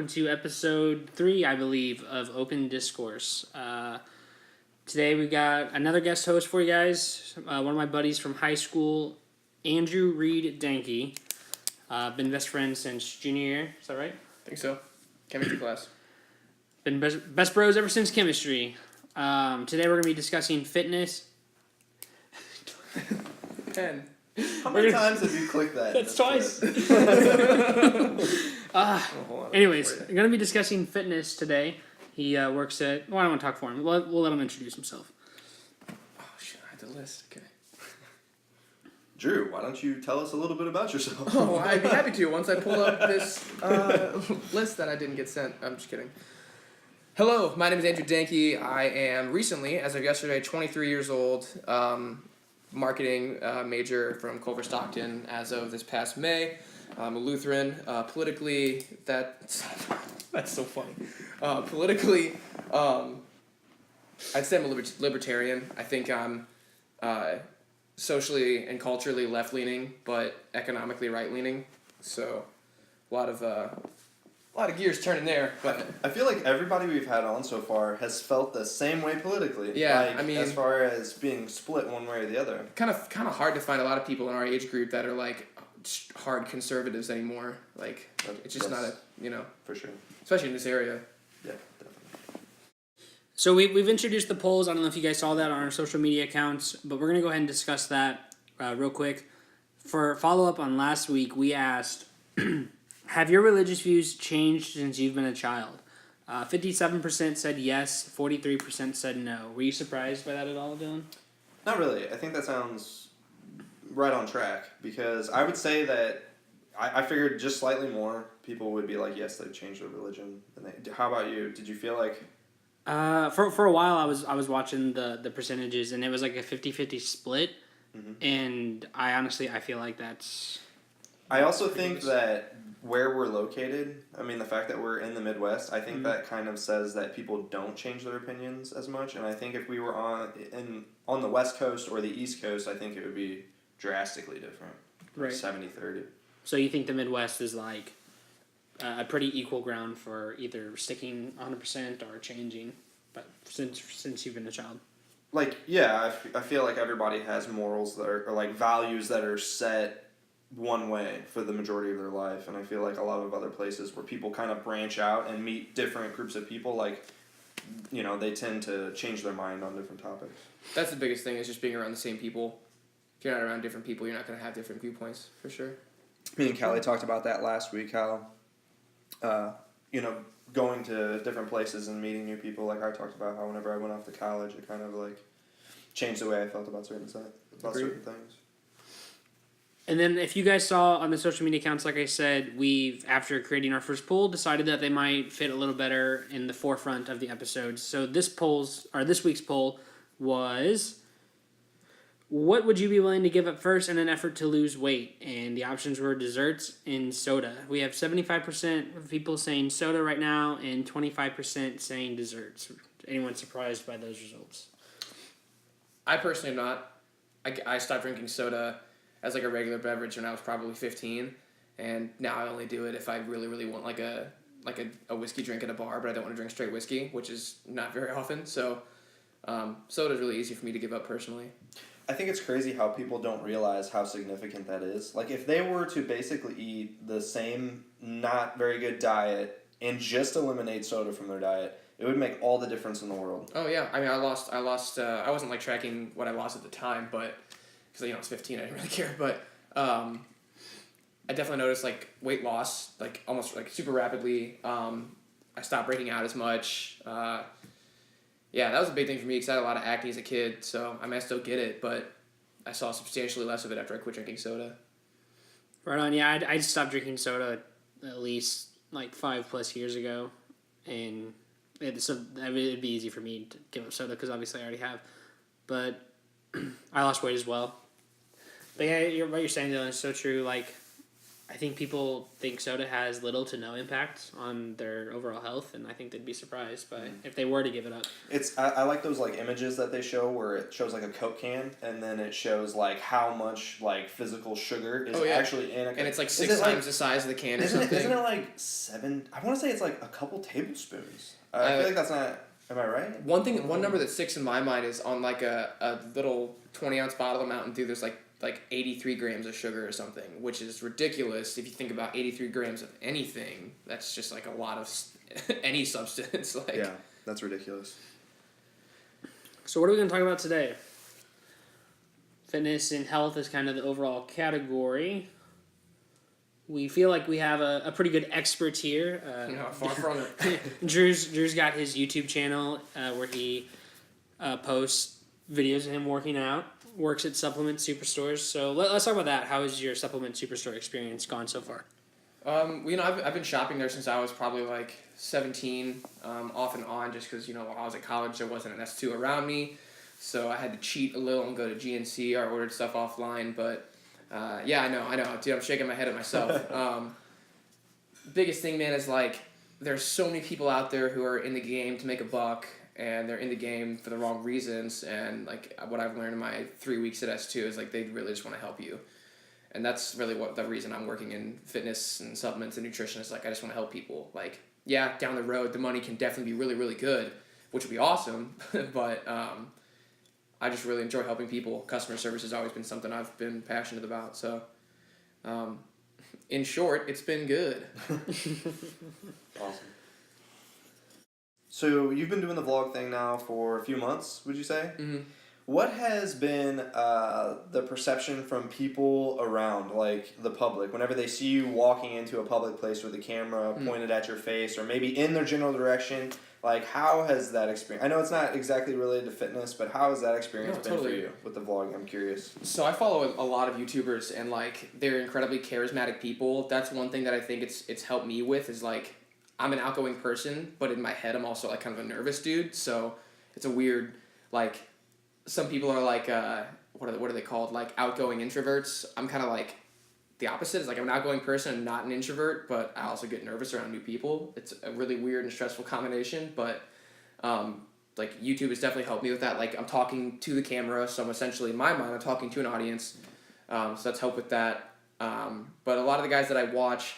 welcome to episode 3, I believe, of Open Discourse. Today we got another guest host for you guys, one of my buddies from high school, Andrew Reid Daehnke. Been best friends since junior year, is that right? I think so. Chemistry class. Been best bros ever since chemistry. Today we're going to be discussing fitness. 10. How many times have you clicked that? That's twice. Anyways, we're going to be discussing fitness today. He works at... Well, I don't want to talk for him. We'll let him introduce himself. Oh, shit. I had the list. Okay. Drew, why don't you tell us a little bit about yourself? Oh, I'd be happy to once I pull up this list that I didn't get sent. I'm just kidding. Hello, my name is Andrew Daehnke. I am recently, as of yesterday, 23 years old. Marketing major from Culver Stockton as of this past May. I'm a Lutheran. Politically, that's so funny. Politically, I'd say I'm a libertarian. I think I'm socially and culturally left-leaning, but economically right-leaning. So a lot of gears turning there. But I feel like everybody we've had on so far has felt the same way politically. Yeah, like, I mean, as far as being split one way or the other. Kind of hard to find a lot of people in our age group that are like hard conservatives anymore. Like it's just not for sure, especially in this area. Yeah, definitely. So we've introduced the polls. I don't know if you guys saw that on our social media accounts, but we're going to go ahead and discuss that real quick. For follow-up on last week, we asked, have your religious views changed since you've been a child? 57% said yes, 43% said no. Were you surprised by that at all, Dylan? Not really. I think that sounds right on track because I would say that I figured just slightly more people would be like, yes, they've changed their religion. How about you? Did you feel like... For a while, I was watching the percentages, and it was like a 50-50 split, and I feel like that's... I also think that where we're located, I mean, the fact that we're in the Midwest, I think that kind of says that people don't change their opinions as much, and I think if we were on the West Coast or the East Coast, I think it would be drastically different. Right. 70-30. So you think the Midwest is like a pretty equal ground for either sticking 100% or changing, but since you've been a child? Like, yeah, I feel like everybody has morals that are, or like values that are set one way for the majority of their life, and I feel like a lot of other places where people kind of branch out and meet different groups of people, like, they tend to change their mind on different topics. That's the biggest thing, is just being around the same people. If you're not around different people, you're not going to have different viewpoints, for sure. Me and Callie talked about that last week, how, going to different places and meeting new people, like I talked about how whenever I went off to college, it kind of, like, changed the way I felt about certain things. And then if you guys saw on the social media accounts, like I said, we've, after creating our first poll, decided that they might fit a little better in the forefront of the episodes. So this week's poll was, what would you be willing to give up first in an effort to lose weight? And the options were desserts and soda. We have 75% of people saying soda right now and 25% saying desserts. Anyone surprised by those results? I personally am not. I stopped drinking soda as like a regular beverage when I was probably 15, and now I only do it if I really, really want like a whiskey drink at a bar, but I don't want to drink straight whiskey, which is not very often. So soda is really easy for me to give up personally. I think it's crazy how people don't realize how significant that is. Like, if they were to basically eat the same not very good diet and just eliminate soda from their diet, it would make all the difference in the world. Oh yeah, I mean, I lost. I wasn't like tracking what I lost at the time, but because I was 15, I didn't really care. But I definitely noticed like weight loss, like almost like super rapidly. I stopped breaking out as much. Yeah, that was a big thing for me because I had a lot of acne as a kid. So I still get it, but I saw substantially less of it after I quit drinking soda. Right on. Yeah, I stopped drinking soda at least like 5+ years ago, and it'd be easy for me to give up soda because obviously I already have, but I lost weight as well. But yeah, what you're saying, Dylan, is so true. Like, I think people think soda has little to no impact on their overall health, and I think they'd be surprised by if they were to give it up. I like those like images that they show where it shows like a Coke can and then it shows like how much like physical sugar is actually in a Coke. And it's like 6 times the size of the can or something. Isn't it like 7? I want to say it's like a couple tablespoons. I feel like that's not. Am I right? One number that sticks in my mind is on like a little 20-ounce bottle of Mountain Dew. There's like 83 grams of sugar or something, which is ridiculous if you think about 83 grams of anything. That's just like a lot of any substance. Like, yeah, that's ridiculous. So what are we going to talk about today? Fitness and health is kind of the overall category. We feel like we have a pretty good expert here. Far from it. Drew's got his YouTube channel where he posts videos of him working out. Works at supplement superstores. So let's talk about that. How has your supplement superstore experience gone so far? I've been shopping there since I was probably like 17, off and on, just because while I was at college there wasn't an S2 around me, so I had to cheat a little and go to GNC. I ordered stuff offline, but yeah, I know, dude, I'm shaking my head at myself. Biggest thing, man, is like there's so many people out there who are in the game to make a buck. And they're in the game for the wrong reasons, and like what I've learned in my 3 weeks at S2 is like they really just want to help you, and that's really what the reason I'm working in fitness and supplements and nutrition is. Like I just want to help people. Like yeah, down the road the money can definitely be really really good, which would be awesome, but I just really enjoy helping people. Customer service has always been something I've been passionate about. So, in short, it's been good. Awesome. So you've been doing the vlog thing now for a few months, would you say? Mm-hmm. What has been the perception from people around, like the public, whenever they see you walking into a public place with a camera pointed at your face or maybe in their general direction? Like, how has that experience... I know it's not exactly related to fitness, but how has that experience been for you with the vlog? I'm curious. So I follow a lot of YouTubers, and like they're incredibly charismatic people. That's one thing that I think it's helped me with is like I'm an outgoing person, but in my head I'm also like kind of a nervous dude. So it's a weird like some people are like what are they called, like outgoing introverts. I'm kind of like the opposite. It's like I'm an outgoing person and not an introvert, but I also get nervous around new people. It's a really weird and stressful combination, but like YouTube has definitely helped me with that. Like I'm talking to the camera, so I'm essentially in my mind I'm talking to an audience, so that's helped with that. But a lot of the guys that I watch,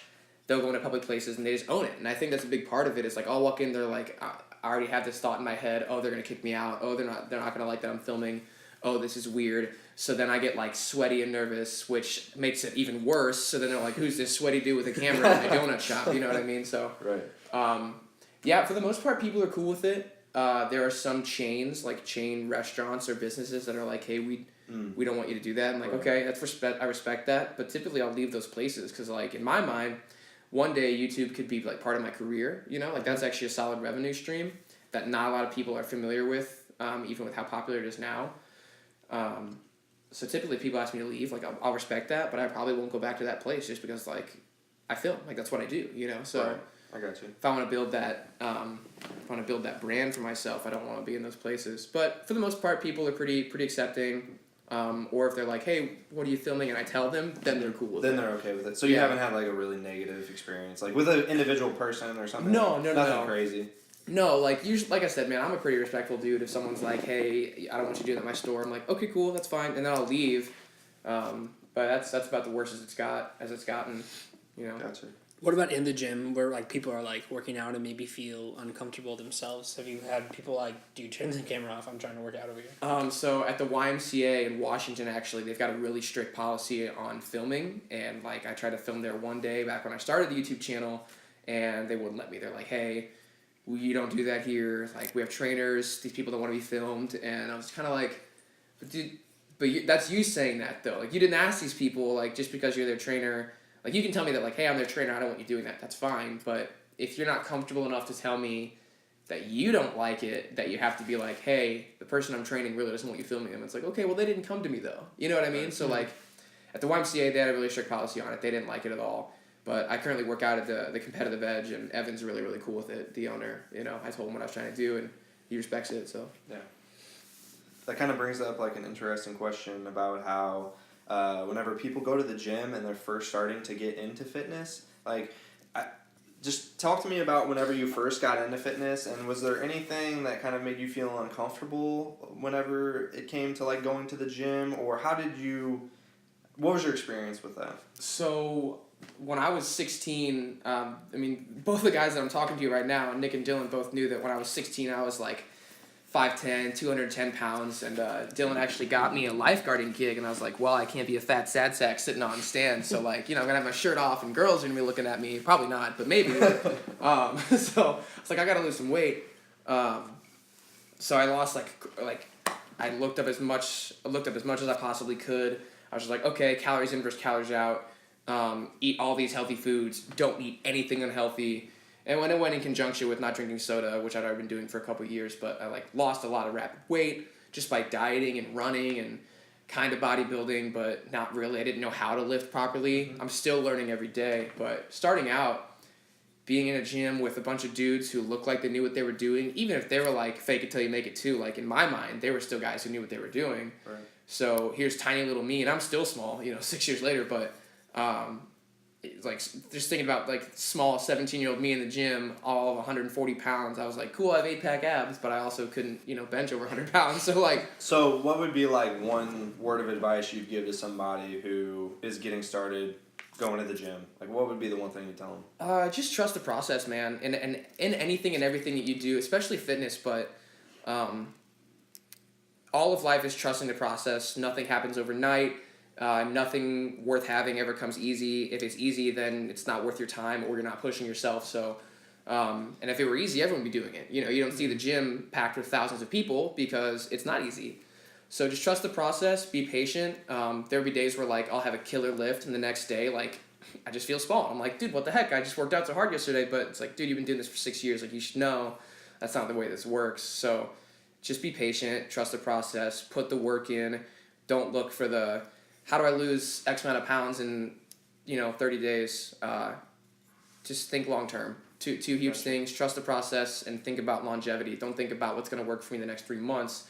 they'll go into public places and they just own it, and I think that's a big part of it. Is like I'll walk in, they're like I already have this thought in my head. Oh, they're gonna kick me out. Oh, they're not gonna like that I'm filming. Oh, this is weird. So then I get like sweaty and nervous, which makes it even worse. So then they're like, who's this sweaty dude with a camera in a donut shop? You know what I mean? So Right. Yeah, for the most part, people are cool with it. There are some chains, like chain restaurants or businesses that are like, hey, we don't want you to do that. I'm like, okay, I respect that. But typically I'll leave those places because like in my mind, one day YouTube could be like part of my career. You know, like that's actually a solid revenue stream that not a lot of people are familiar with, even with how popular it is now. So typically people ask me to leave, like I'll respect that, but I probably won't go back to that place just because like I film, like that's what I do, you know. So right. I got you. If I want to build that brand for myself, I don't want to be in those places. But for the most part, people are pretty accepting. Or if they're like, hey, what are you filming? And I tell them, then they're cool with it. Then they're okay with it. So you haven't had like a really negative experience, like with an individual person or something? No. Nothing crazy. No, like usually, like I said, man, I'm a pretty respectful dude. If someone's like, "Hey, I don't want you to do that at my store," I'm like, "Okay, cool, that's fine," and then I'll leave. But that's about the worst it's gotten, you know. Gotcha. What about in the gym where like people are like working out and maybe feel uncomfortable themselves? Have you had people like, dude, turn the camera off, I'm trying to work out over here? So at the YMCA in Washington, actually, they've got a really strict policy on filming, and like I tried to film there one day back when I started the YouTube channel, and they wouldn't let me. They're like, hey, we don't do that here. Like, we have trainers. These people don't want to be filmed. And I was kind of like, that's you saying that, though. Like, you didn't ask these people, like, just because you're their trainer. Like, you can tell me that, like, hey, I'm their trainer. I don't want you doing that. That's fine. But if you're not comfortable enough to tell me that you don't like it, that you have to be like, hey, the person I'm training really doesn't want you filming them. It's like, okay, well, they didn't come to me, though. You know what I mean? So, like, at the YMCA, they had a really strict policy on it. They didn't like it at all. But I currently work out at the Competitive Edge, and Evan's really, really cool with it, the owner. You know, I told him what I was trying to do, and he respects it, so. Yeah. That kind of brings up, like, an interesting question about how whenever people go to the gym and they're first starting to get into fitness, like, just talk to me about whenever you first got into fitness, and was there anything that kind of made you feel uncomfortable whenever it came to like going to the gym, or what was your experience with that? So when I was 16, both the guys that I'm talking to you right now, Nick and Dylan, both knew that when I was 16, I was like 5'10", 210 pounds, and Dylan actually got me a lifeguarding gig, and I was like, well, I can't be a fat sad sack sitting on stands, so like, I'm gonna have my shirt off, and girls are gonna be looking at me, probably not, but maybe. So I was like, I gotta lose some weight. So I lost I looked up as much as I possibly could. I was just like, okay, calories in versus calories out. Eat all these healthy foods. Don't eat anything unhealthy. And when it went in conjunction with not drinking soda, which I'd already been doing for a couple of years, but I lost a lot of rapid weight just by dieting and running and kind of bodybuilding, but not really. I didn't know how to lift properly. Mm-hmm. I'm still learning every day, but starting out, being in a gym with a bunch of dudes who looked like they knew what they were doing, even if they were like fake it till you make it too, like in my mind, they were still guys who knew what they were doing. Right. So here's tiny little me, and I'm still small, 6 years later, but just thinking about small 17-year-old me in the gym, all of 140 pounds, I was like, cool, I have 8-pack abs, but I also couldn't, bench over 100 pounds. So what would be one word of advice you'd give to somebody who is getting started going to the gym? What would be the one thing you tell them? Just trust the process, man. And in anything and everything that you do, especially fitness, but all of life is trusting the process. Nothing happens overnight. Nothing worth having ever comes easy. If it's easy, then it's not worth your time, or you're not pushing yourself. So, and if it were easy, everyone would be doing it. You don't see the gym packed with thousands of people because it's not easy. So just trust the process. Be patient. There'll be days where I'll have a killer lift, and the next day I just feel small. I'm like, dude, what the heck? I just worked out so hard yesterday. But it's like, dude, you've been doing this for 6 years. You should know that's not the way this works. So just be patient. Trust the process. Put the work in. Don't look for the how do I lose X amount of pounds in 30 days. Just think long term. Two huge things. Trust the process and think about longevity. Don't think about what's going to work for me in the next 3 months.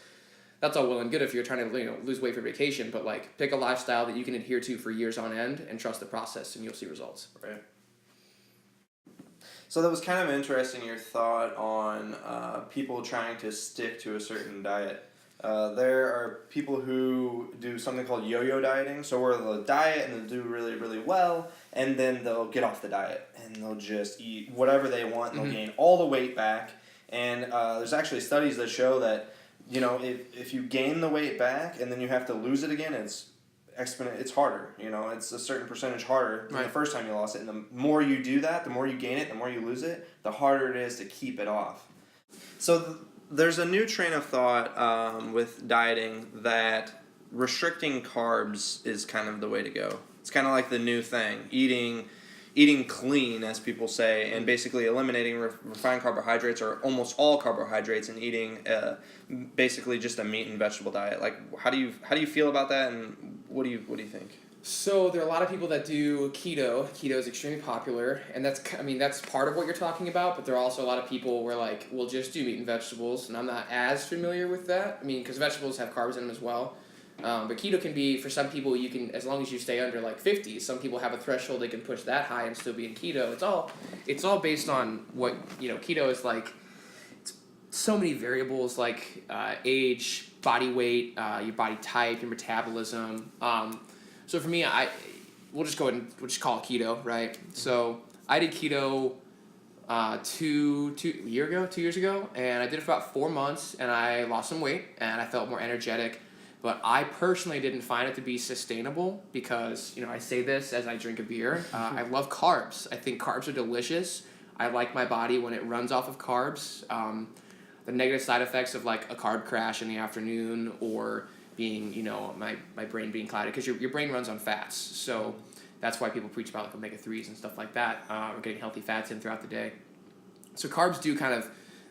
That's all well and good if you're trying to lose weight for vacation, but pick a lifestyle that you can adhere to for years on end and trust the process, and you'll see results. Right. So that was kind of interesting, your thought on people trying to stick to a certain diet. There are people who do something called yo-yo dieting, so where they'll diet and they'll do really, really well, and then they'll get off the diet and they'll just eat whatever they want and they'll gain all the weight back. And there's actually studies that show that if you gain the weight back and then you have to lose it again, it's harder. It's a certain percentage harder than the first time you lost it. And the more you do that, the more you gain it, the more you lose it, the harder it is to keep it off. So there's a new train of thought with dieting that restricting carbs is kind of the way to go. It's kind of like the new thing, eating clean, as people say, and basically eliminating refined carbohydrates or almost all carbohydrates and eating basically just a meat and vegetable diet. How do you feel about that, and what do you think? So there are a lot of people that do keto. Keto is extremely popular, and that's part of what you're talking about. But there are also a lot of people where we'll just do meat and vegetables, and I'm not as familiar with that. Because vegetables have carbs in them as well. But keto can be, for some people, you can, as long as you stay under 50. Some people have a threshold they can push that high and still be in keto. It's all based on what keto is it's so many variables age, body weight, your body type, your metabolism. So for me, we'll just call it keto, right? So I did keto 2 years ago, and I did it for about 4 months, and I lost some weight, and I felt more energetic. But I personally didn't find it to be sustainable because, I say this as I drink a beer. I love carbs. I think carbs are delicious. I like my body when it runs off of carbs. The negative side effects of a carb crash in the afternoon, or being, my brain being clouded, because your brain runs on fats. So that's why people preach about omega-3s and stuff like that, or getting healthy fats in throughout the day. So carbs do kind of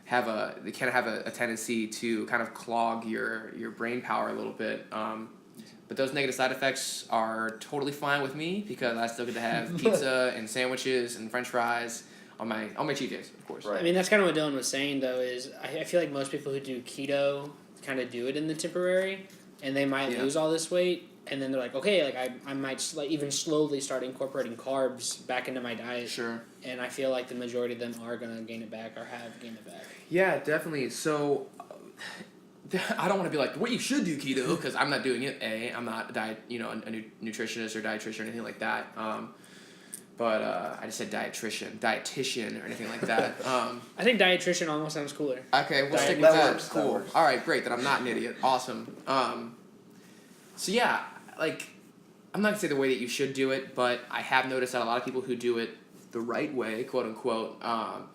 have a tendency to kind of clog your brain power a little bit. But those negative side effects are totally fine with me because I still get to have pizza and sandwiches and French fries on my cheat days, of course. Right. That's kind of what Dylan was saying, though, is I feel like most people who do keto kind of do it in the temporary, and they might lose all this weight, and then they're like, okay, like I might even slowly start incorporating carbs back into my diet. Sure. And I feel like the majority of them are gonna gain it back or have gained it back. Yeah, definitely. So, I don't want to be like, what you should do keto, because I'm not doing it. I'm not a nutritionist or dietitian or anything like that. But I just said dietitian or anything like that. I think dietitian almost sounds cooler. Okay, we'll stick with that that. works, that Cool. works. All right, great. Then I'm not an idiot. Awesome. So yeah, like, I'm not gonna say the way that you should do it, but I have noticed that a lot of people who do it the right way, quote unquote, a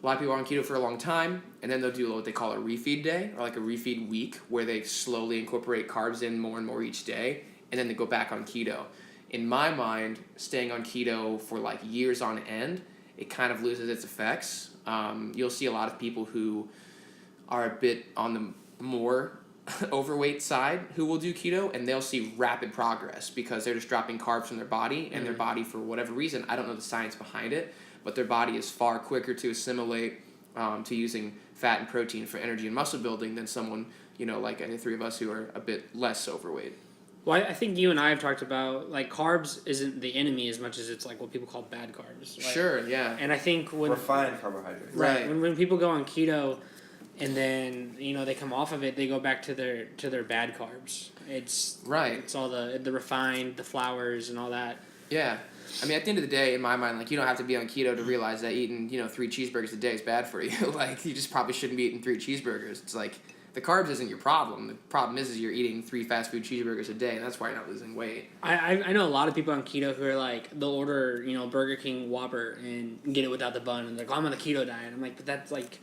lot of people are on keto for a long time, and then they'll do what they call a refeed day, or like a refeed week, where they slowly incorporate carbs in more and more each day, and then they go back on keto. In my mind, staying on keto for like years on end, it kind of loses its effects. You'll see a lot of people who are a bit on the more overweight side who will do keto, and they'll see rapid progress because they're just dropping carbs from their body, and their body, for whatever reason, I don't know the science behind it, but their body is far quicker to assimilate to using fat and protein for energy and muscle building than someone, like the three of us who are a bit less overweight. Well, I think you and I have talked about, like, carbs isn't the enemy as much as it's, like, what people call bad carbs. Like, Sure, yeah. And I think when... Refined carbohydrates. Right. When people go on keto and then, they come off of it, they go back to their bad carbs. It's... Right. It's all the refined, the flours and all that. Yeah. I mean, at the end of the day, in my mind, like, you don't have to be on keto to realize that eating, 3 cheeseburgers a day is bad for you. Like, you just probably shouldn't be eating 3 cheeseburgers. It's like... The carbs isn't your problem. The problem is you're eating 3 fast food cheeseburgers a day, and that's why you're not losing weight. I know a lot of people on keto who are like, they'll order, Burger King Whopper and get it without the bun, and they're like, I'm on the keto diet. I'm like, but that's like,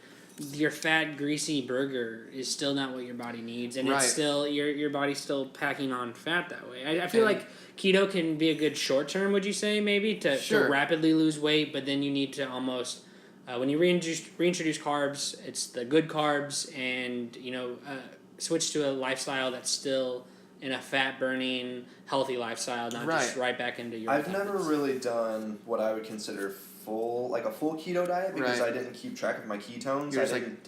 your fat, greasy burger is still not what your body needs, and Right. it's still, your body's still packing on fat that way. I feel like keto can be a good short term, would you say, maybe, to rapidly lose weight, but then you need to almost... when you reintroduce carbs, it's the good carbs, and switch to a lifestyle that's still in a fat-burning, healthy lifestyle, not just right back into your... I've never really done what I would consider a full keto diet because I didn't keep track of my ketones.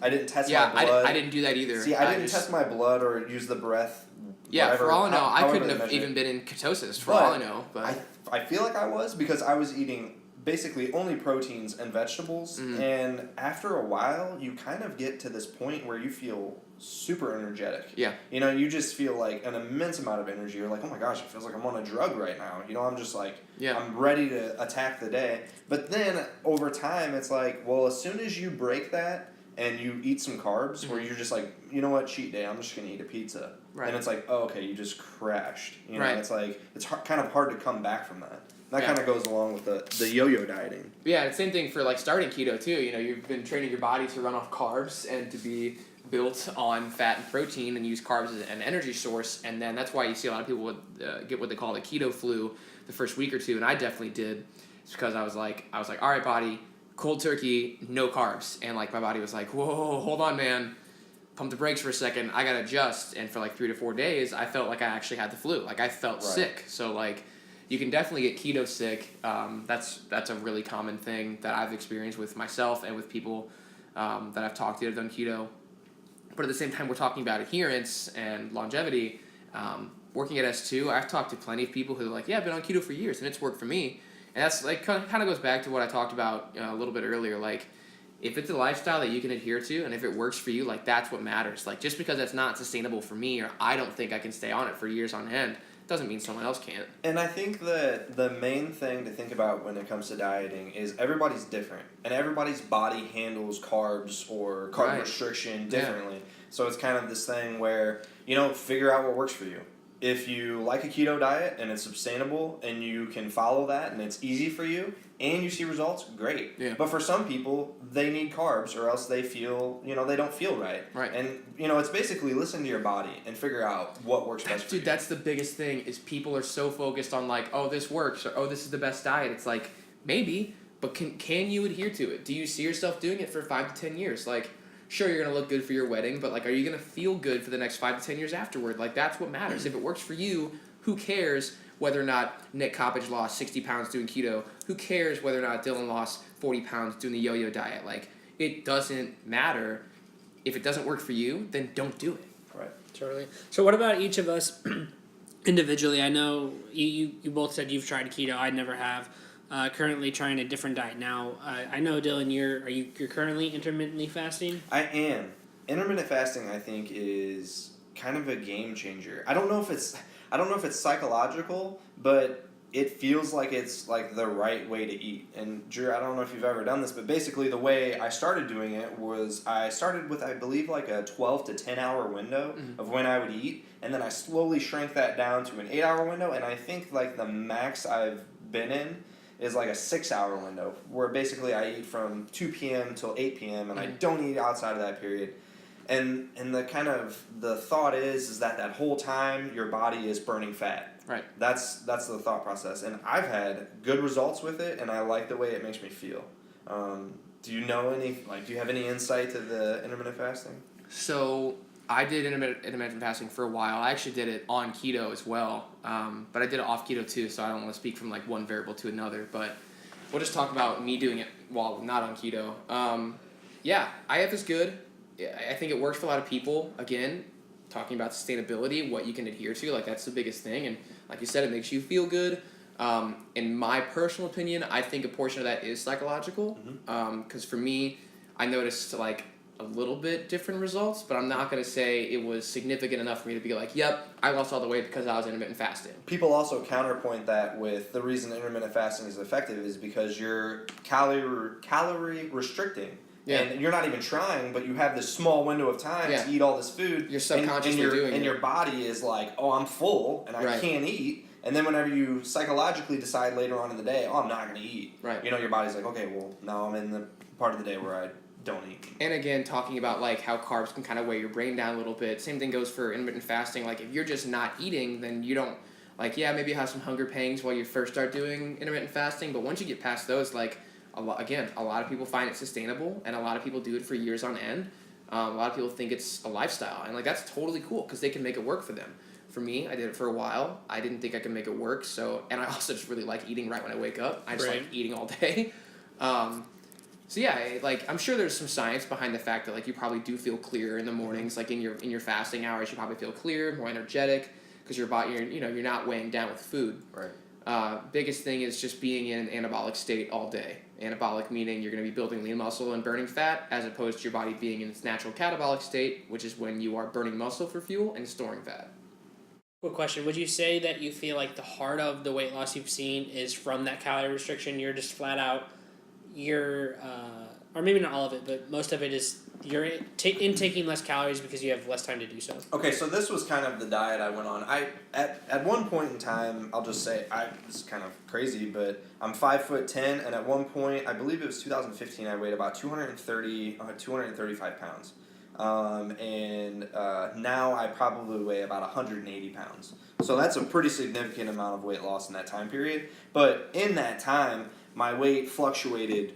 I didn't test my blood. I didn't do that either. See, I didn't test my blood or use the breath. Yeah, whatever, for all I know, I couldn't have measure even been in ketosis, for all I know. But I feel like I was because I was eating basically only proteins and vegetables, and after a while you kind of get to this point where you feel super energetic. Yeah. You just feel like an immense amount of energy. You're like, oh my gosh, it feels like I'm on a drug right now. I'm just like, I'm ready to attack the day. But then over time it's like, well, as soon as you break that and you eat some carbs where you're just like, you know what, cheat day, I'm just going to eat a pizza. Right. And it's like, oh, okay, you just crashed. It's like, it's kind of hard to come back from that. That kind of goes along with the yo-yo dieting. Yeah, it's the same thing for like starting keto too. You've been training your body to run off carbs and to be built on fat and protein and use carbs as an energy source, and then that's why you see a lot of people would get what they call the keto flu the first week or two, and I definitely did. It's because I was like, all right, body, cold turkey, no carbs, and like my body was like, whoa, hold on, man. Pump the brakes for a second. I gotta adjust, and for like 3 to 4 days, I felt like I actually had the flu. Like I felt sick. So like. You can definitely get keto sick. That's a really common thing that I've experienced with myself and with people that I've talked to that have done keto. But at the same time, we're talking about adherence and longevity. Working at S2, I've talked to plenty of people who are like, yeah, I've been on keto for years, and it's worked for me. And that's like kind of goes back to what I talked about a little bit earlier. Like, if it's a lifestyle that you can adhere to, and if it works for you, like that's what matters. Like, just because that's not sustainable for me, or I don't think I can stay on it for years on end, doesn't mean someone else can't. And I think that the main thing to think about when it comes to dieting is everybody's different, and everybody's body handles carbs or carb restriction differently. Yeah. So it's kind of this thing where, figure out what works for you. If you like a keto diet and it's sustainable and you can follow that and it's easy for you and you see results, great. Yeah. But for some people, they need carbs or else they feel, they don't feel right. Right. And, it's basically listen to your body and figure out what works best for you. Dude, that's the biggest thing is people are so focused on like, oh, this works or oh, this is the best diet. It's like, maybe, but can you adhere to it? Do you see yourself doing it for 5 to 10 years? Like, sure, you're going to look good for your wedding, but, like, are you going to feel good for the next 5 to 10 years afterward? Like, that's what matters. If it works for you, who cares whether or not Nick Coppage lost 60 pounds doing keto? Who cares whether or not Dylan lost 40 pounds doing the yo-yo diet? Like, it doesn't matter. If it doesn't work for you, then don't do it. Right. Totally. So what about each of us individually, I know you both said you've tried keto. I never have. Currently trying a different diet now. I know, Dylan, you're currently intermittently fasting. I am. Intermittent fasting, I think, is kind of a game changer. I don't know if it's psychological, but it feels like it's like the right way to eat. And Drew, I don't know if you've ever done this, but basically the way I started doing it was I started with, I believe, like a 12 to 10 hour window of when I would eat, and then I slowly shrank that down to an 8 hour window, and I think like the max I've been in is like a 6 hour window where basically I eat from 2 p.m. till 8 p.m. and I don't eat outside of that period. And the kind of the thought is that whole time your body is burning fat. Right. That's the thought process, and I've had good results with it, and I like the way it makes me feel. Do you know do you have any insight to the intermittent fasting? So I did intermittent fasting for a while. I actually did it on keto as well, but I did it off keto too, so I don't want to speak from like one variable to another, but we'll just talk about me doing it while not on keto. Yeah, IF is good. I think it works for a lot of people. Again, talking about sustainability, what you can adhere to, like that's the biggest thing, and like you said, it makes you feel good. In my personal opinion, I think a portion of that is psychological, because for me, I noticed like a little bit different results, but I'm not going to say it was significant enough for me to be like, yep, I lost all the weight because I was intermittent fasting. People also counterpoint that with the reason intermittent fasting is effective is because you're calorie restricting. Yeah. And you're not even trying, but you have this small window of time to eat all this food. You're subconsciously doing it. And your body is like, oh, I'm full, and I can't eat. And then whenever you psychologically decide later on in the day, oh, I'm not going to eat. Right. You know, your body's like, okay, well, now I'm in the part of the day where I don't eat. And again, talking about like how carbs can kind of weigh your brain down a little bit. Same thing goes for intermittent fasting. Like if you're just not eating, then you don't, like, yeah, maybe you have some hunger pangs while you first start doing intermittent fasting. But once you get past those, like, a lot of people find it sustainable, and a lot of people do it for years on end. A lot of people think it's a lifestyle, and like that's totally cool because they can make it work for them. For me, I did it for a while. I didn't think I could make it work, and I also just really like eating right when I wake up. I just like eating all day. So yeah, like I'm sure there's some science behind the fact that like you probably do feel clearer in the mornings, like in your fasting hours, you probably feel clear, more energetic because your body, you're not weighing down with food. Right. Biggest thing is just being in an anabolic state all day. Anabolic meaning you're going to be building lean muscle and burning fat, as opposed to your body being in its natural catabolic state, which is when you are burning muscle for fuel and storing fat. Quick question. Would you say that you feel like the heart of the weight loss you've seen is from that calorie restriction? You're just flat out, or maybe not all of it, but most of it is you're intaking less calories because you have less time to do so. Okay, so this was kind of the diet I went on. At one point in time, I'll just say, this is kind of crazy, but I'm 5'10", and at one point, I believe it was 2015, I weighed about 235 pounds. And now I probably weigh about 180 pounds. So that's a pretty significant amount of weight loss in that time period. But in that time, my weight fluctuated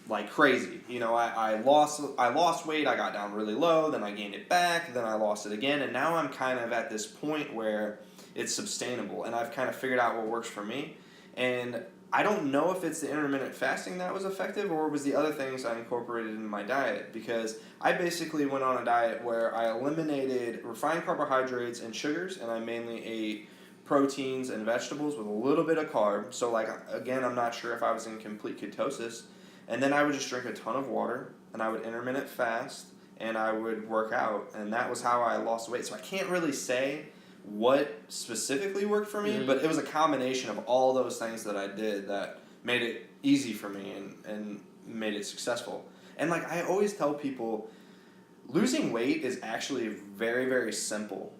like crazy. You know, I lost weight, I got down really low, then I gained it back, then I lost it again, and now I'm kind of at this point where it's sustainable, and I've kind of figured out what works for me. And I don't know if it's the intermittent fasting that was effective or it was the other things I incorporated into my diet, because I basically went on a diet where I eliminated refined carbohydrates and sugars, and I mainly ate proteins and vegetables with a little bit of carb. So like, again, I'm not sure if I was in complete ketosis. And then I would just drink a ton of water, and I would intermittent fast, and I would work out, and that was how I lost weight. So I can't really say what specifically worked for me, but it was a combination of all those things that I did that made it easy for me and made it successful. And like I always tell people, losing weight is actually very, very simple.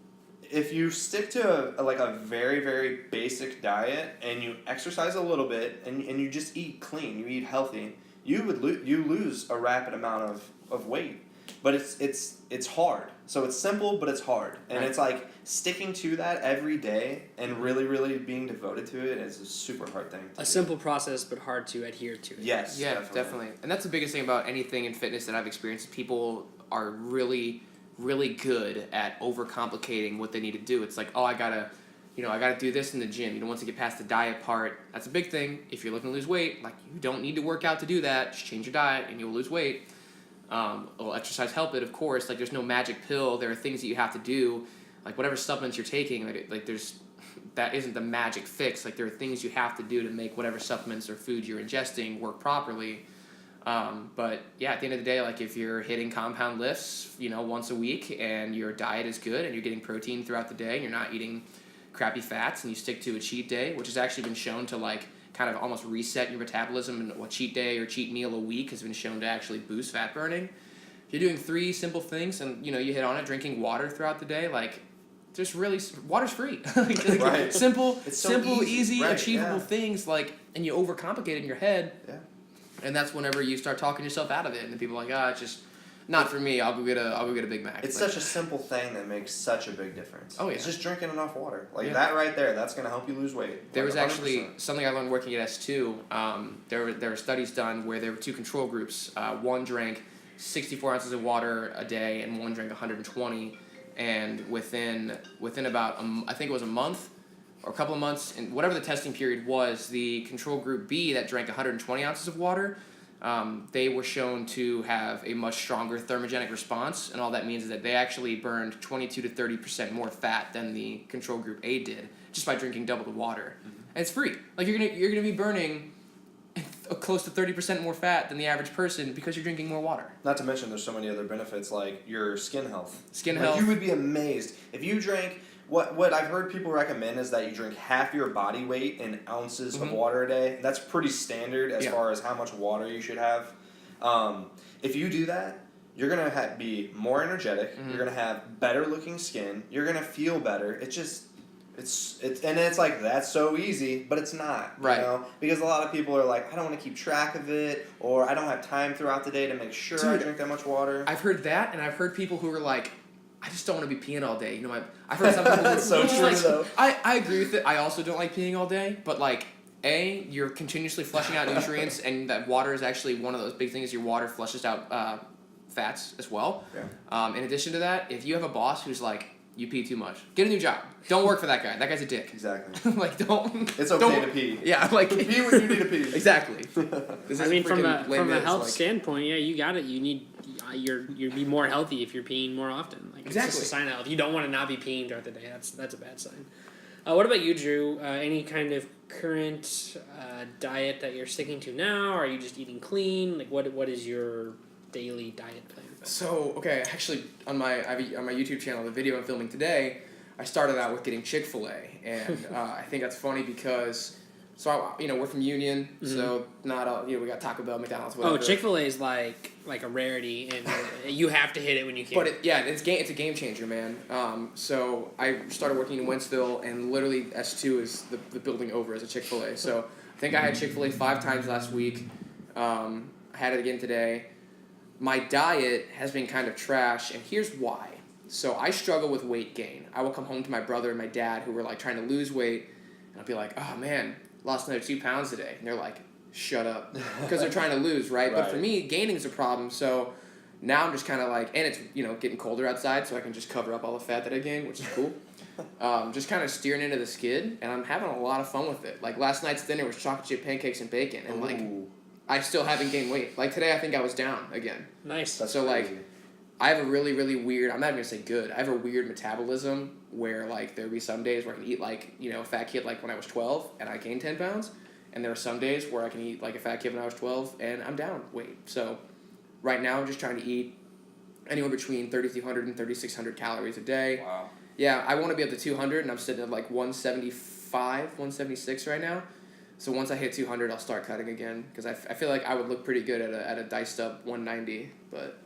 If you stick to a very, very basic diet and you exercise a little bit and you just eat clean, you eat healthy, you lose a rapid amount of weight. But it's hard. So it's simple, but it's hard. And it's like sticking to that every day and really, really being devoted to it is a super hard thing to do. A simple process, but hard to adhere to it. Yes, yeah, definitely. And that's the biggest thing about anything in fitness that I've experienced. People are really, really good at overcomplicating what they need to do. It's like, oh, I gotta do this in the gym. You know, once you get past the diet part, that's a big thing. If you're looking to lose weight, like you don't need to work out to do that. Just change your diet and you'll lose weight. Will exercise help it? Of course. Like there's no magic pill. There are things that you have to do. like whatever supplements you're taking, like there's that isn't the magic fix. Like there are things you have to do to make whatever supplements or food you're ingesting work properly. But yeah, at the end of the day, like if you're hitting compound lifts, once a week and your diet is good and you're getting protein throughout the day and you're not eating crappy fats and you stick to a cheat day, which has actually been shown to like kind of almost reset your metabolism, and a cheat day or cheat meal a week has been shown to actually boost fat burning. If you're doing 3 simple things and you hit on it, drinking water throughout the day, like just really water's free. Right. Simple, it's so simple, easy, right, achievable yeah. things, like, and you overcomplicate it in your head. Yeah. And that's whenever you start talking yourself out of it, and then people are like, it's just not for me. I'll go get a Big Mac. It's such a simple thing that makes such a big difference. Oh, yeah. It's just drinking enough water. Like, Yeah. that right there, that's going to help you lose weight. There Like, was actually 100%. something I learned working at S2. There were studies done where there were 2 control groups. One drank 64 ounces of water a day, and one drank 120. And within about I think it was a month or a couple of months, and whatever the testing period was, the control group B that drank 120 ounces of water, they were shown to have a much stronger thermogenic response, and all that means is that they actually burned 22 to 30% more fat than the control group A did, just by drinking double the water. Mm-hmm. And it's free. Like you're gonna be burning close to 30% more fat than the average person because you're drinking more water. Not to mention there's so many other benefits like your skin health. Skin health. You would be amazed if you drank. What I've heard people recommend is that you drink half your body weight in ounces of water a day. That's pretty standard as far as how much water you should have. If you do that, you're gonna be more energetic. You're gonna have better looking skin. You're gonna feel better. It's like that's so easy, but it's not. Right. Because a lot of people are like, I don't want to keep track of it, or I don't have time throughout the day to make sure I drink that much water. I've heard that, and I've heard people who are like, I just don't want to be peeing all day. I've heard some people who so true, though. I agree with it. I also don't like peeing all day, but like, you're continuously flushing out nutrients, and that water is actually one of those big things. Your water flushes out fats as well. Yeah. In addition to that, if you have a boss who's like, you pee too much, get a new job. Don't work for that guy. That guy's a dick. Exactly. Like, don't. It's okay don't, to pee. Yeah, like pee when you need to pee. Exactly. I mean, from a health standpoint, yeah, you got it. You need you'd be more healthy if you're peeing more often. Like, exactly. It's just a sign of health. You don't want to not be peeing throughout the day. That's a bad sign. What about you, Drew? Any kind of current diet that you're sticking to now? Or are you just eating clean? Like, what is your daily diet plan? So, okay, actually, on my YouTube channel, the video I'm filming today, I started out with getting Chick-fil-A, and I think that's funny because, we're from Union, so not all, we got Taco Bell, McDonald's, whatever. Oh, Chick-fil-A is like a rarity, and you have to hit it when you can. But it's a game changer, man. So I started working in Wentzville, and literally S2 is the building over as a Chick-fil-A. So I think I had Chick-fil-A 5 times last week. I had it again today. My diet has been kind of trash, and here's why. So I struggle with weight gain. I will come home to my brother and my dad who were like trying to lose weight, and I'll be like, oh man, lost another 2 pounds today. And they're like, shut up. Because they're trying to lose, right? But for me, gaining is a problem. So now I'm just kind of like, and it's, getting colder outside, so I can just cover up all the fat that I gained, which is cool. Just kind of steering into the skid, and I'm having a lot of fun with it. Like last night's dinner was chocolate chip pancakes and bacon, and like, I still haven't gained weight. Like today, I think I was down again. Nice. So like, I have a really, really weird, I'm not even gonna say good, I have a weird metabolism where like there'll be some days where I can eat like, a fat kid like when I was 12 and I gained 10 pounds. And there are some days where I can eat like a fat kid when I was 12 and I'm down weight. So right now I'm just trying to eat anywhere between 3,300 and 3,600 calories a day. Wow. Yeah, I want to be up to 200 and I'm sitting at like 175, 176 right now. So once I hit 200, I'll start cutting again because I feel like I would look pretty good at a diced up 190. But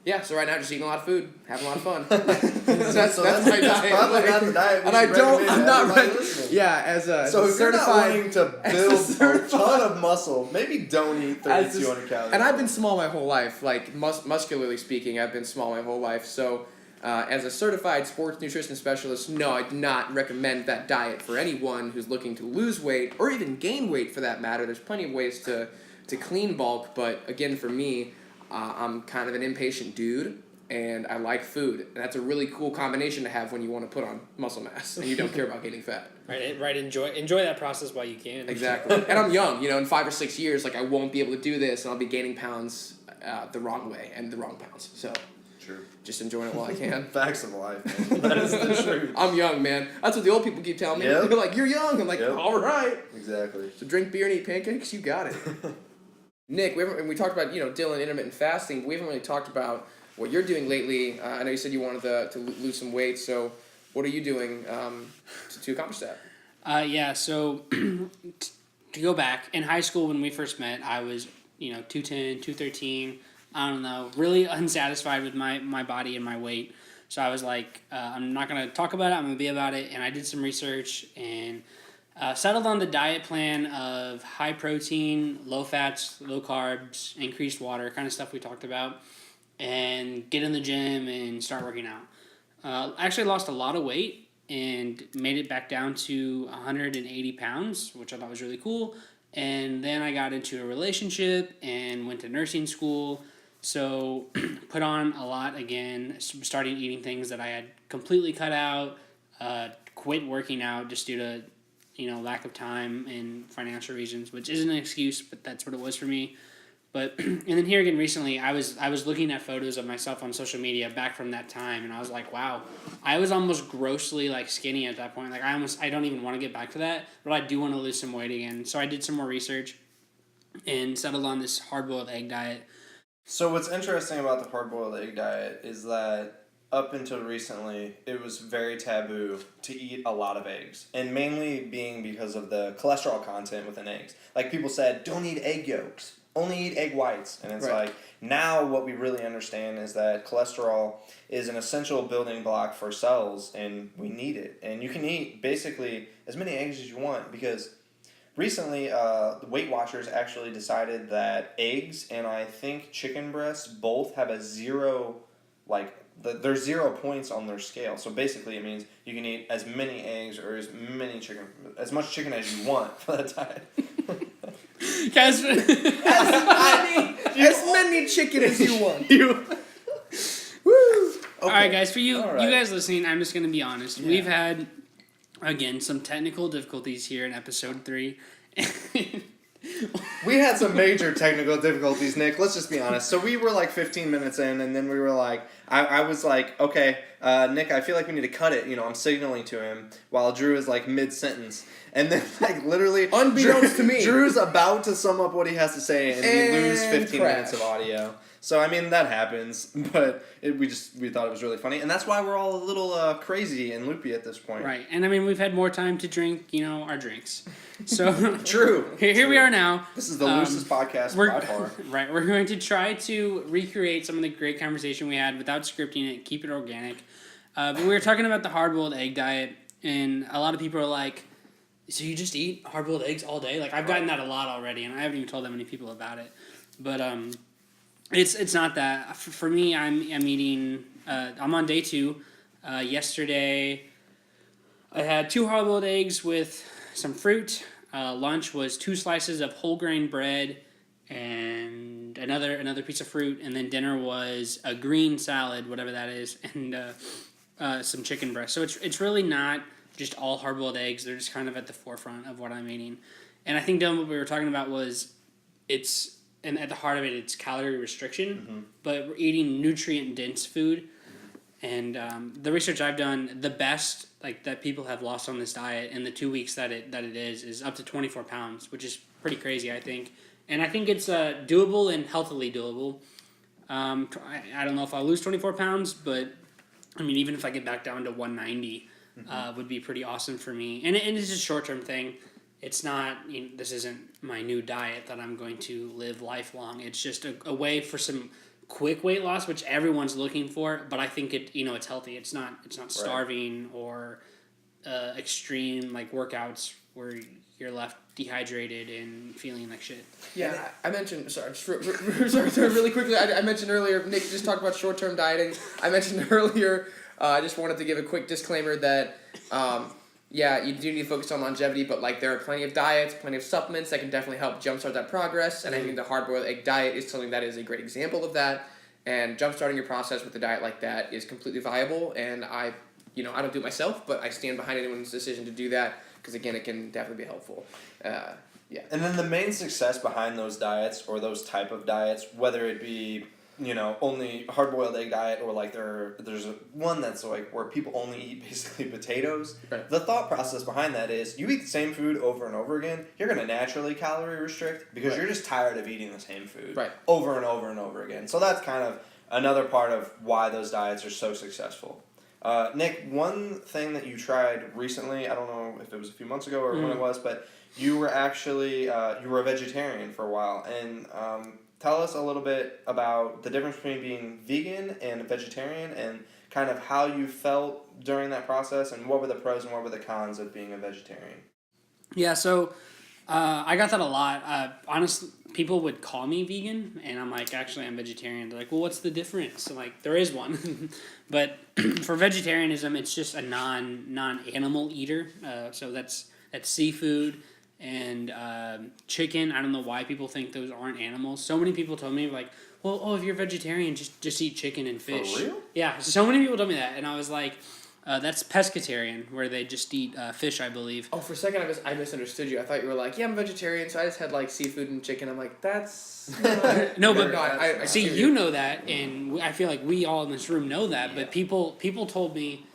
yeah, so right now just eating a lot of food, having a lot of fun. that's my diet. Probably not the diet. And I'm not ready. Yeah, as a if you're not certified, wanting to build a ton of muscle, maybe don't eat 3,200 calories. And I've been small my whole life, like muscularly speaking, I've been small my whole life. So as a certified sports nutrition specialist, no, I do not recommend that diet for anyone who's looking to lose weight or even gain weight for that matter. There's plenty of ways to clean bulk, but again, for me, I'm kind of an impatient dude, and I like food. And that's a really cool combination to have when you want to put on muscle mass and you don't care about gaining fat. Right. Enjoy that process while you can. Exactly. And I'm young, in 5 or 6 years, like I won't be able to do this, and I'll be gaining pounds the wrong way and the wrong pounds. So True. just enjoying it while I can. Facts of life, man. That is the truth. I'm young, man. That's what the old people keep telling me. Yep. They're like, "You're young." I'm like, Yep. "All right." Exactly. So drink beer and eat pancakes. You got it. Nick, we talked about Dylan intermittent fasting, but we haven't really talked about what you're doing lately. I know you said you wanted to lose some weight. So what are you doing to accomplish that? So to go back, in high school when we first met, I was, 210, 213, I don't know, really unsatisfied with my body and my weight. So I was like, I'm not going to talk about it, I'm going to be about it. And I did some research and settled on the diet plan of high protein, low fats, low carbs, increased water, kind of stuff we talked about, and get in the gym and start working out. I actually lost a lot of weight and made it back down to 180 pounds, which I thought was really cool. And then I got into a relationship and went to nursing school. So put on a lot again, starting eating things that I had completely cut out, quit working out just due to, lack of time and financial reasons, which isn't an excuse, but that's what it was for me. But and then here again recently, I was looking at photos of myself on social media back from that time, and I was like, wow, I was almost grossly skinny at that point. I don't even want to get back to that, but I do want to lose some weight again. So I did some more research and settled on this hard-boiled egg diet. So what's interesting about the hard-boiled egg diet is that up until recently, it was very taboo to eat a lot of eggs, and mainly being because of the cholesterol content within eggs. Like people said, don't eat egg yolks. Only eat egg whites. And it's right. like, now what we really understand is that cholesterol is an essential building block for cells, and we need it. And you can eat basically as many eggs as you want, because recently the Weight Watchers actually decided that eggs and I think chicken breasts both have a zero, there's 0 points on their scale. So basically it means you can eat as many eggs or as much chicken as you want for that diet. Guys, As many chicken as you want. Woo! Okay. All right, guys, for you All right. you guys listening, I'm just going to be honest. Yeah. We've had, again, some technical difficulties here in episode 3. We had some major technical difficulties, Nick. Let's just be honest. So we were 15 minutes in, and then we were I was like, okay, Nick, I feel like we need to cut it. I'm signaling to him while Drew is mid-sentence. And then literally, unbeknownst to me, Drew's about to sum up what he has to say, and we lose 15 crash. minutes of audio. So that happens, but we thought it was really funny, and that's why we're all a little crazy and loopy at this point. Right, and we've had more time to drink, our drinks. So True. Here we are now. This is the loosest podcast by far. Right, we're going to try to recreate some of the great conversation we had without scripting it, keep it organic. But we were talking about the hard-boiled egg diet, and a lot of people are like, so you just eat hard-boiled eggs all day? I've gotten that a lot already, and I haven't even told that many people about it. But it's not that. For me, I'm eating. I'm on day 2. Yesterday, I had 2 hard-boiled eggs with some fruit. Lunch was 2 slices of whole grain bread and another piece of fruit, and then dinner was a green salad, whatever that is, and some chicken breast. So it's really not just all hard-boiled eggs. They're just kind of at the forefront of what I'm eating. And I think, Dylan, what we were talking about was and at the heart of it, it's calorie restriction, but we're eating nutrient-dense food. And the research I've done, the best that people have lost on this diet in the 2 weeks that it is up to 24 pounds, which is pretty crazy, I think. And I think it's doable and healthily doable. I don't know if I'll lose 24 pounds, but even if I get back down to 190, would be pretty awesome for me. And it's a short-term thing. It's not, this isn't my new diet that I'm going to live lifelong. It's just a way for some quick weight loss, which everyone's looking for, but I think it's healthy. It's not starving or extreme workouts where you're left dehydrated and feeling like shit. Yeah, I mentioned, sorry, really quickly, I mentioned earlier, Nick just talked about short-term dieting. I mentioned earlier, I just wanted to give a quick disclaimer that, you do need to focus on longevity, but there are plenty of diets, plenty of supplements that can definitely help jumpstart that progress, and I think the hard-boiled egg diet is something that is a great example of that, and jumpstarting your process with a diet like that is completely viable, and I don't do it myself, but I stand behind anyone's decision to do that, because again, it can definitely be helpful. And then the main success behind those diets or those type of diets, whether it be only hard-boiled egg diet, or like there's one that's like where people only eat basically potatoes. Right. The thought process behind that is you eat the same food over and over again, you're going to naturally calorie restrict because you're just tired of eating the same food over and over and over again. So that's kind of another part of why those diets are so successful. Nick, one thing that you tried recently, I don't know if it was a few months ago or when it was, but you were actually you were a vegetarian for a while, and tell us a little bit about the difference between being vegan and vegetarian, and kind of how you felt during that process, and what were the pros and what were the cons of being a vegetarian. Yeah, so I got that a lot. Honestly, people would call me vegan, and I'm like, actually, I'm vegetarian. They're like, well, what's the difference? So, like, there is one. But for vegetarianism, it's just a non-animal eater. So that's seafood and chicken. I don't know why people think those aren't animals. So many people told me, like, well, if you're vegetarian, just eat chicken and fish. For real? Yeah, so many people told me that, and I was like, that's pescatarian, where they just eat fish, I believe. Oh, for a second I misunderstood you. I thought you were like, yeah, I'm vegetarian, so I just had like seafood and chicken. I'm like, that's no, but no, I see, you know that, and I feel like we all in this room know that. But people told me,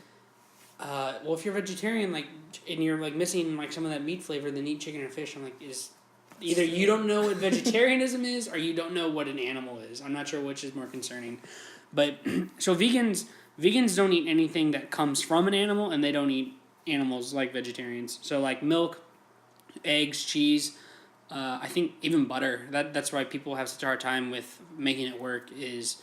well, if you're vegetarian, like, and you're like missing like some of that meat flavor, then eat chicken or fish. I'm like, is either you don't know what vegetarianism is, or you don't know what an animal is. I'm not sure which is more concerning. But so vegans don't eat anything that comes from an animal, and they don't eat animals like vegetarians. So like milk, eggs, cheese, I think even butter. That's why people have such a hard time with making it work, is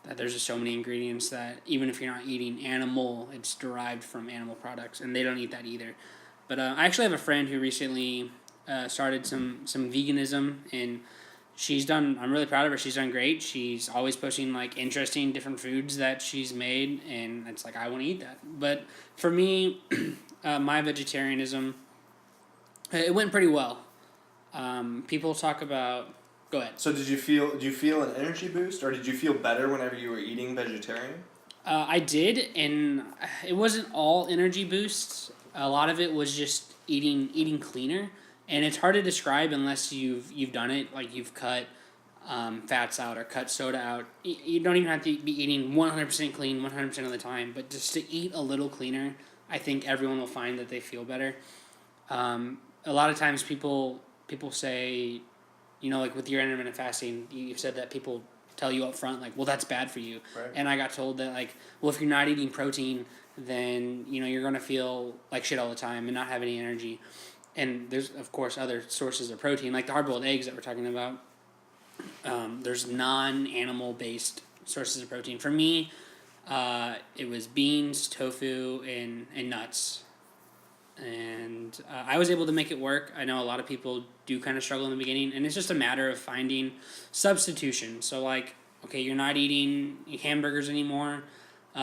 that there's just so many ingredients that even if you're not eating animal, it's derived from animal products, and they don't eat that either. But I actually have a friend who recently started some veganism, and I'm really proud of her. She's done great. She's always posting like interesting different foods that she's made, and it's like, I want to eat that. But for me, my vegetarianism, it went pretty well. People talk about. Go ahead. So did you feel an energy boost, or did you feel better whenever you were eating vegetarian? I did, and it wasn't all energy boosts. A lot of it was just eating cleaner. And it's hard to describe unless you've done it, like you've cut fats out or cut soda out. You don't even have to be eating 100% clean 100% of the time, but just to eat a little cleaner, I think everyone will find that they feel better. A lot of times people say, like with your intermittent fasting, you said that people tell you up front, like, well, that's bad for you. Right. And I got told that, like, well, if you're not eating protein, then, you're going to feel like shit all the time and not have any energy. And there's, of course, other sources of protein, like the hard-boiled eggs that we're talking about. There's non-animal-based sources of protein. For me, it was beans, tofu, and nuts. And I was able to make it work. I know a lot of people do kind of struggle in the beginning, and it's just a matter of finding substitution. So, like, okay, you're not eating hamburgers anymore,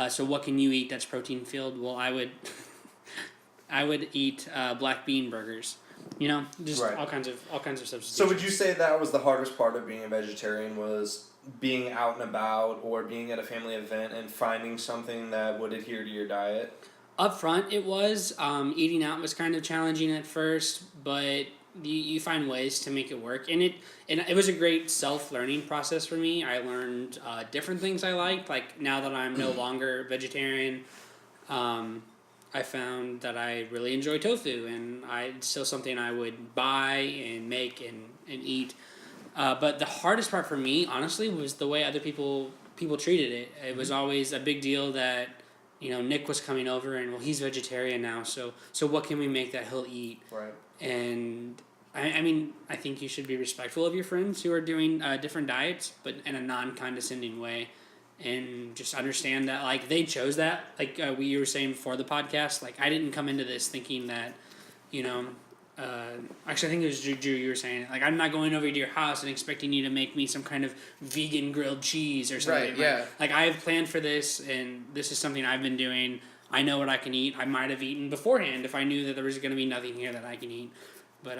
so what can you eat that's protein-filled? Well, I would eat black bean burgers, just Right. all kinds of substitutions. So would you say that was the hardest part of being a vegetarian, was being out and about or being at a family event and finding something that would adhere to your diet? Up front, it was. Eating out was kind of challenging at first, but you find ways to make it work. And it was a great self-learning process for me. I learned different things I liked. Like, now that I'm no longer vegetarian, I found that I really enjoy tofu, and it's still something I would buy and make and eat. But the hardest part for me, honestly, was the way other people treated it. It was always a big deal that, Nick was coming over, and, well, he's vegetarian now, so what can we make that he'll eat? Right. And I think you should be respectful of your friends who are doing different diets, but in a non-condescending way. And just understand that, like, they chose that. Like we were saying before the podcast, like, I didn't come into this thinking that, actually I think it was Drew, you were saying, like, I'm not going over to your house and expecting you to make me some kind of vegan grilled cheese or something. Right, yeah. Like, I have planned for this, and this is something I've been doing. I know what I can eat. I might have eaten beforehand if I knew that there was going to be nothing here that I can eat. But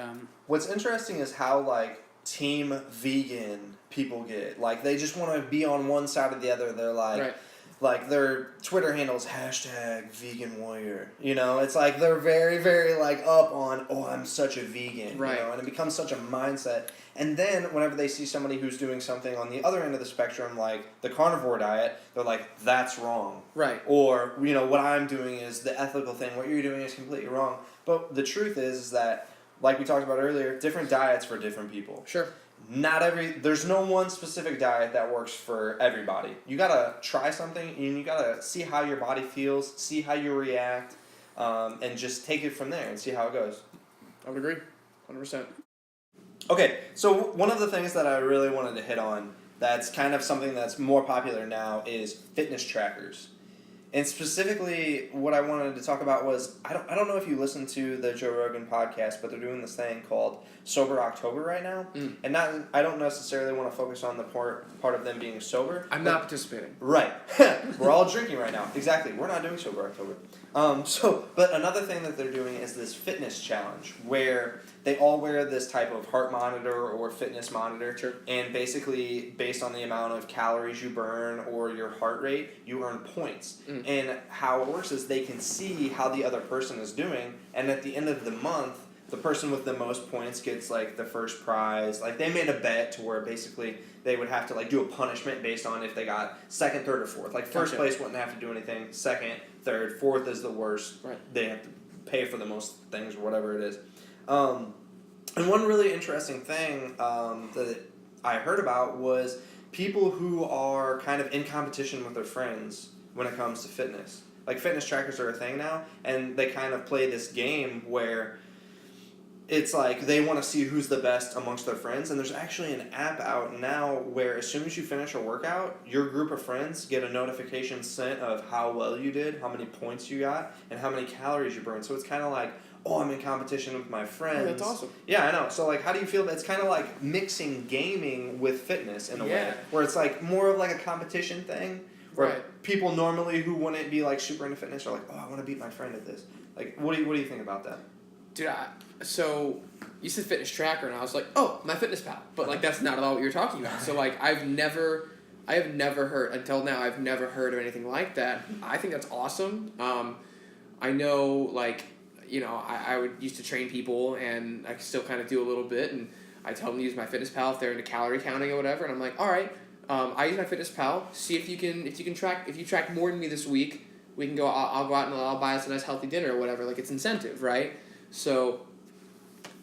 what's interesting is how, like, team vegan people get. Like, they just want to be on one side or the other. They're like, right. like their Twitter handles #vegan warrior. You know, it's like they're very, very like up on, oh, I'm such a vegan. Right. You know, and it becomes such a mindset. And then whenever they see somebody who's doing something on the other end of the spectrum, like the carnivore diet, they're like, that's wrong. Right. Or, you know, what I'm doing is the ethical thing. What you're doing is completely wrong. But the truth is that, like we talked about earlier, different diets for different people. Sure. There's no one specific diet that works for everybody. You gotta try something and you gotta see how your body feels, see how you react, and just take it from there and see how it goes. I would agree, 100%. Okay, so one of the things that I really wanted to hit on that's kind of something that's more popular now is fitness trackers. And specifically, what I wanted to talk about was, I don't know if you listen to the Joe Rogan podcast, but they're doing this thing called Sober October right now. And I don't necessarily want to focus on the part of them being sober. I'm not participating. Right. We're all drinking right now. Exactly. We're not doing Sober October. But another thing that they're doing is this fitness challenge where they all wear this type of heart monitor or fitness monitor. Sure. And basically, based on the amount of calories you burn or your heart rate, you earn points. And how it works is they can see how the other person is doing. And at the end of the month, the person with the most points gets like the first prize. Like they made a bet to where basically they would have to like do a punishment based on if they got second, third, or fourth. Like first Gotcha. place wouldn't have to do anything. Second, third, fourth is the worst. Right. They have to pay for the most things or whatever it is. And one really interesting thing that I heard about was people who are kind of in competition with their friends when it comes to fitness. Like fitness trackers are a thing now, and they kind of play this game where it's like they want to see who's the best amongst their friends, and there's actually an app out now where as soon as you finish a workout, your group of friends get a notification sent of how well you did, how many points you got, and how many calories you burned. So it's kind of like, oh, I'm in competition with my friends. Oh, that's awesome. Yeah, I know. So like, how do you feel? It's kind of like mixing gaming with fitness in a way, where it's like more of like a competition thing, where people normally who wouldn't be like super into fitness are like, oh, I want to beat my friend at this. Like, what do you think about that? Dude, so you said fitness tracker, and I was like, oh, my fitness pal. But like, that's not at all what you're talking about. So like, I have never heard until now. I've never heard of anything like that. I think that's awesome. I know, like, you know, I used to train people, and I still kind of do a little bit, and I tell them to use my fitness pal if they're into calorie counting or whatever, and I'm like, all right, I use my fitness pal. See if you track more than me this week, we can go. I'll go out and I'll buy us a nice healthy dinner or whatever. Like, it's incentive, right? So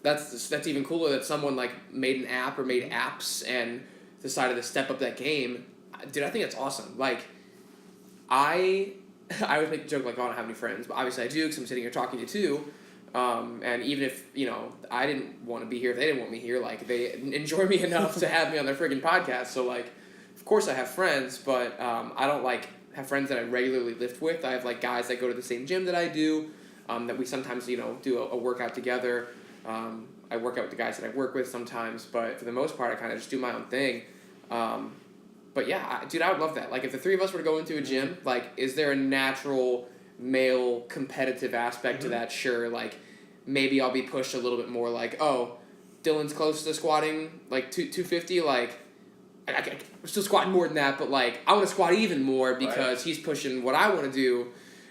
that's even cooler that someone like made an app or made apps and decided to step up that game. Dude, I think that's awesome. Like, I always make the joke like, oh, I don't have any friends, but obviously I do because I'm sitting here talking to you too. And even if, you know, I didn't want to be here, if they didn't want me here, like, they enjoy me enough to have me on their friggin' podcast. So like, of course I have friends, but I don't like have friends that I regularly lift with. I have like guys that go to the same gym that I do. That we sometimes, you know, do a workout together. I work out with the guys that I work with sometimes, but for the most part, I kind of just do my own thing. But yeah, dude, I would love that. Like, if the three of us were to go into a gym, like, is there a natural male competitive aspect to that? Sure. Like, maybe I'll be pushed a little bit more. Like, oh, Dylan's close to squatting like 250. Like, I'm still squatting more than that, but like, I want to squat even more because he's pushing what I want to do.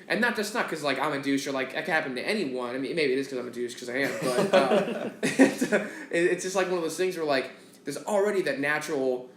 And not because like I'm a douche or like that can happen to anyone. I mean, maybe it is because I'm a douche because I am, but it's just like one of those things where like there's already that natural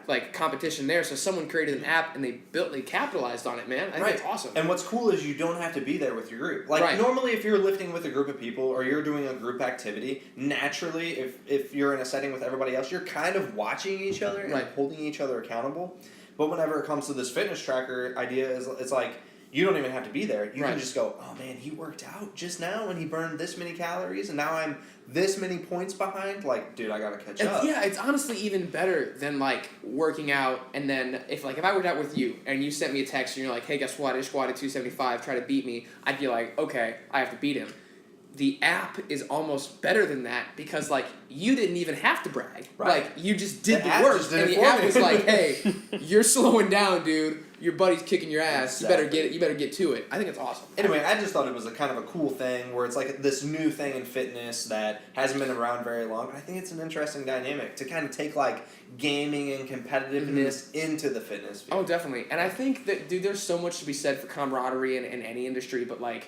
like competition there. So someone created an app and they capitalized on it, man. I think it's awesome. And what's cool is you don't have to be there with your group. Like normally, if you're lifting with a group of people or you're doing a group activity, naturally, if you're in a setting with everybody else, you're kind of watching each other and holding each other accountable. But whenever it comes to this fitness tracker idea, it's like, you don't even have to be there. You can just go, oh man, he worked out just now and he burned this many calories and now I'm this many points behind. Like, dude, I gotta catch up. Yeah, it's honestly even better than like working out and then if I worked out with you and you sent me a text and you're like, hey, guess what? I just squatted 275, try to beat me. I'd be like, okay, I have to beat him. The app is almost better than that because like you didn't even have to brag. Like you just did the work. And the app was like, hey, you're slowing down, dude. your buddy's kicking your ass. Exactly. You better get to it. I think it's awesome. Anyway, I just thought it was a kind of a cool thing where it's like this new thing in fitness that hasn't been around very long. But I think it's an interesting dynamic to kind of take like gaming and competitiveness into the fitness field. Oh, definitely. And I think that, dude, there's so much to be said for camaraderie in any industry, but like,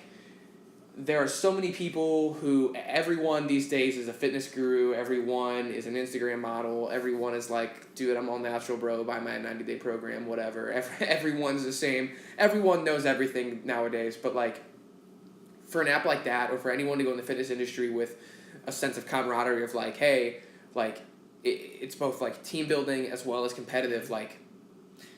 there are so many people who, everyone these days is a fitness guru, everyone is an Instagram model, everyone is like, dude, I'm all natural, bro, buy my 90-day program, whatever. Everyone's the same. Everyone knows everything nowadays, but like, for an app like that, or for anyone to go in the fitness industry with a sense of camaraderie of like, hey, like, it's both like team building as well as competitive, like,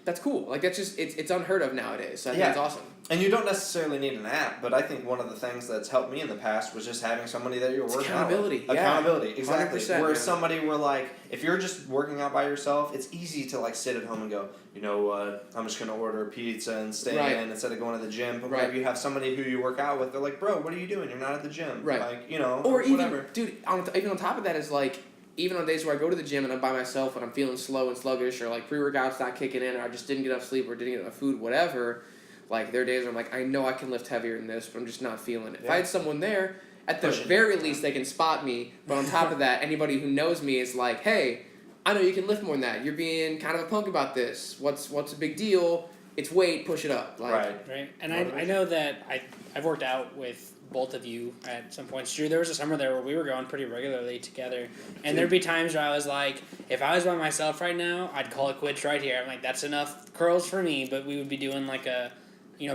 that's cool. Like, that's just, it's unheard of nowadays, so I think it's awesome. And you don't necessarily need an app, but I think one of the things that's helped me in the past was just having somebody that you're working out with. Accountability. Yeah. Accountability, exactly. 100%, Where man. somebody were like, if you're just working out by yourself, it's easy to like sit at home and go, you know what, I'm just going to order a pizza and stay in instead of going to the gym. But whenever you have somebody who you work out with, they're like, bro, what are you doing? You're not at the gym. Right. Like, you know, or whatever. Even, dude, even on top of that is like, even on days where I go to the gym and I'm by myself and I'm feeling slow and sluggish, or like pre-workout's not kicking in, or I just didn't get enough sleep or didn't get enough food, whatever, like there are days where I'm like, I know I can lift heavier than this, but I'm just not feeling it. If I had someone there, at the very least they can spot me, but on top of that, anybody who knows me is like, hey, I know you can lift more than that. You're being kind of a punk about this. What's a big deal? It's weight, push it up. Like, right. And I know that I've worked out with both of you at some points. Drew, there was a summer there where we were going pretty regularly together, and there'd be times where I was like, if I was by myself right now, I'd call it quits right here. I'm like, that's enough curls for me, but we would be doing like a,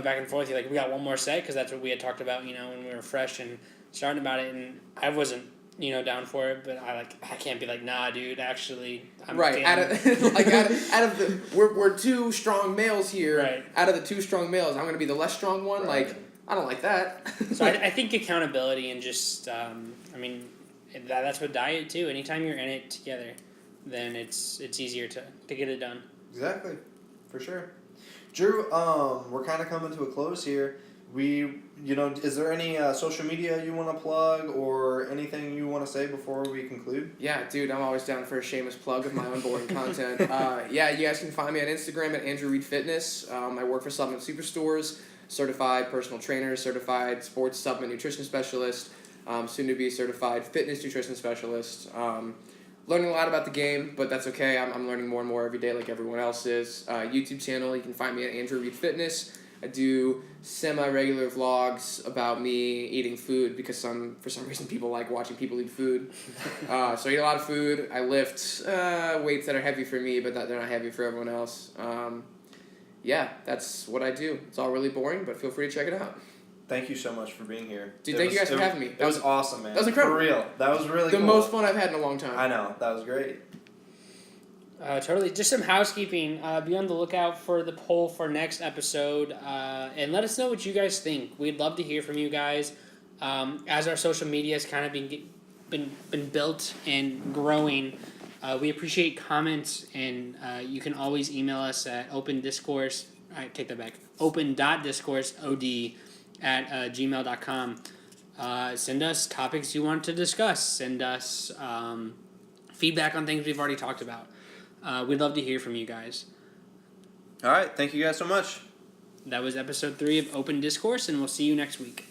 back and forth. You're like, we got one more set, because that's what we had talked about, when we were fresh and starting about it, and I wasn't, down for it, but I can't be like, nah, dude, actually, I'm right. Out of the, we're two strong males here. Right. Out of the two strong males, I'm gonna be the less strong one. Right. Like, I don't like that. So I think accountability and just, that's what diet too. Anytime you're in it together, then it's easier to get it done. Exactly, for sure. Drew, we're kind of coming to a close here. Is there any social media you want to plug or anything you want to say before we conclude? Yeah, dude, I'm always down for a shameless plug of my own boring content. Yeah, you guys can find me on Instagram at Andrew Reid Fitness. I work for Supplement Superstores, certified personal trainer, certified sports supplement nutrition specialist, soon to be certified fitness nutrition specialist. Learning a lot about the game, but that's okay. I'm learning more and more every day like everyone else is. YouTube channel, you can find me at Andrew Reid Fitness. I do semi-regular vlogs about me eating food because for some reason people like watching people eat food. So I eat a lot of food. I lift weights that are heavy for me, but they're not heavy for everyone else. Yeah, that's what I do. It's all really boring, but feel free to check it out. Thank you so much for being here. Dude, thank you guys for having me. It was awesome, man. That was incredible. For real. That was really cool. The most fun I've had in a long time. I know. That was great. Totally. Just some housekeeping. Be on the lookout for the poll for next episode, and let us know what you guys think. We'd love to hear from you guys. As our social media has kind of been built and growing, we appreciate comments, and you can always email us at open.discourse. I take that back. open.discourseod@gmail.com. Send us topics you want to discuss. Send us feedback on things we've already talked about. We'd love to hear from you guys. All right. Thank you guys so much. That was episode 3 of Open Discourse, and we'll see you next week.